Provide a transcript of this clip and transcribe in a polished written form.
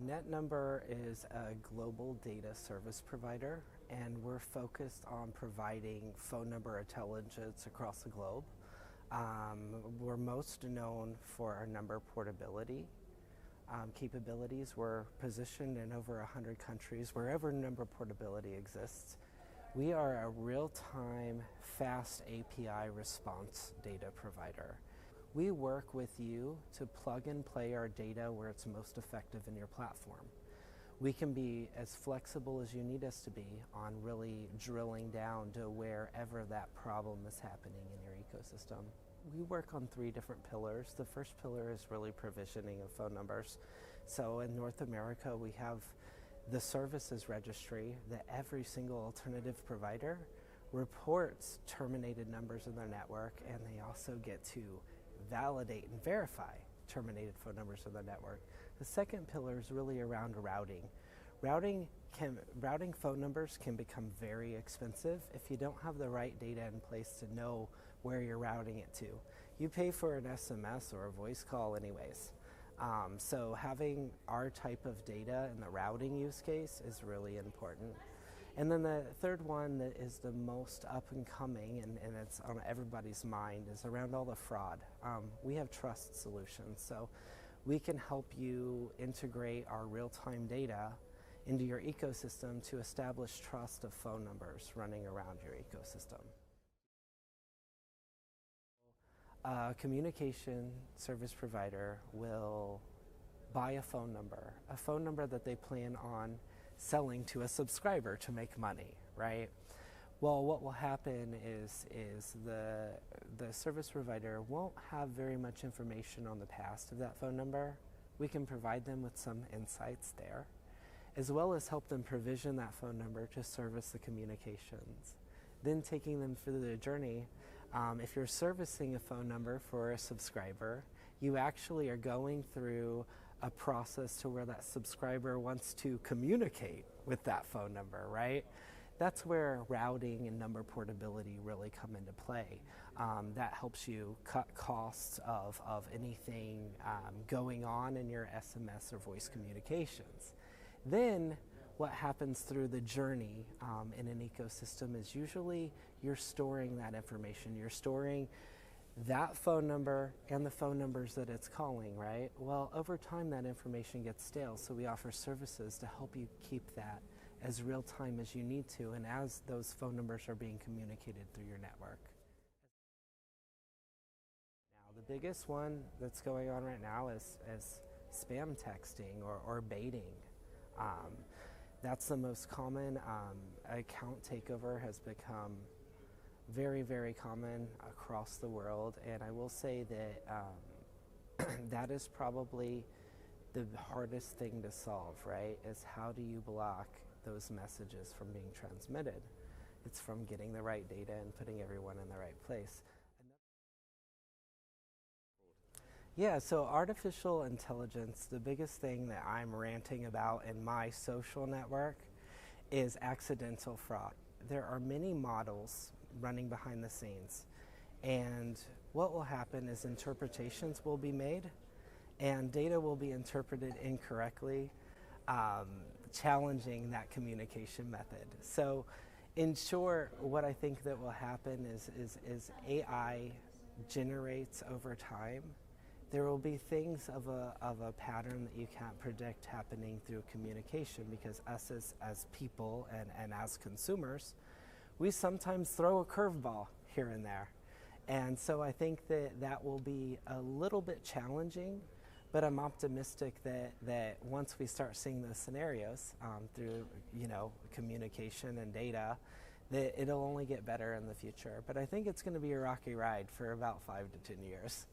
NetNumber is a global data service provider, and we're focused on providing phone number intelligence across the globe. We're most known for our number portability capabilities. We're positioned in over 100 countries, wherever number portability exists. We are a real-time, fast API response data provider. We work with you to plug and play our data where it's most effective in your platform. We can be as flexible as you need us to be on really drilling down to wherever that problem is happening in your ecosystem. We work on 3 different pillars. The first pillar is really provisioning of phone numbers. So in North America, we have the services registry that every single alternative provider reports terminated numbers in their network, and they also get to validate and verify terminated phone numbers in the network. The second pillar is really around routing. Routing phone numbers can become very expensive if you don't have the right data in place to know where you're routing it to. You pay for an SMS or a voice call anyways. So having our type of data in the routing use case is really important. And then the third one that is the most up and coming, and it's on everybody's mind, is around all the fraud. We have trust solutions, so we can help you integrate our real-time data into your ecosystem to establish trust of phone numbers running around your ecosystem. A communication service provider will buy a phone number that they plan on selling to a subscriber to make money, right? Well, what will happen is the service provider won't have very much information on the past of that phone number. We can provide them with some insights there, as well as help them provision that phone number to service the communications. Then taking them through the journey, if you're servicing a phone number for a subscriber, you actually are going through a process to where that subscriber wants to communicate with that phone number, right? That's where routing and number portability really come into play. That helps you cut costs of anything going on in your SMS or voice communications. Then what happens through the journey in an ecosystem is usually you're storing that information. You're storing that phone number and the phone numbers that it's calling, right? Well, over time that information gets stale, so we offer services to help you keep that as real time as you need to and as those phone numbers are being communicated through your network. Now, the biggest one that's going on right now is spam texting or baiting. That's the most common. Account takeover has become very, very common across the world, and I will say that that is probably the hardest thing to solve, right? Is how do you block those messages from being transmitted? It's from getting the right data and putting everyone in the right place. Yeah, so artificial intelligence, the biggest thing that I'm ranting about in my social network is accidental fraud. There are many models running behind the scenes, and what will happen is interpretations will be made and data will be interpreted incorrectly, challenging that communication method. So in short, what I think that will happen is AI generates over time. There will be things of a pattern that you can't predict happening through communication, because us as people and as consumers, we sometimes throw a curveball here and there. And so I think that will be a little bit challenging, but I'm optimistic that once we start seeing those scenarios through communication and data, that it'll only get better in the future. But I think it's going to be a rocky ride for about 5 to 10 years.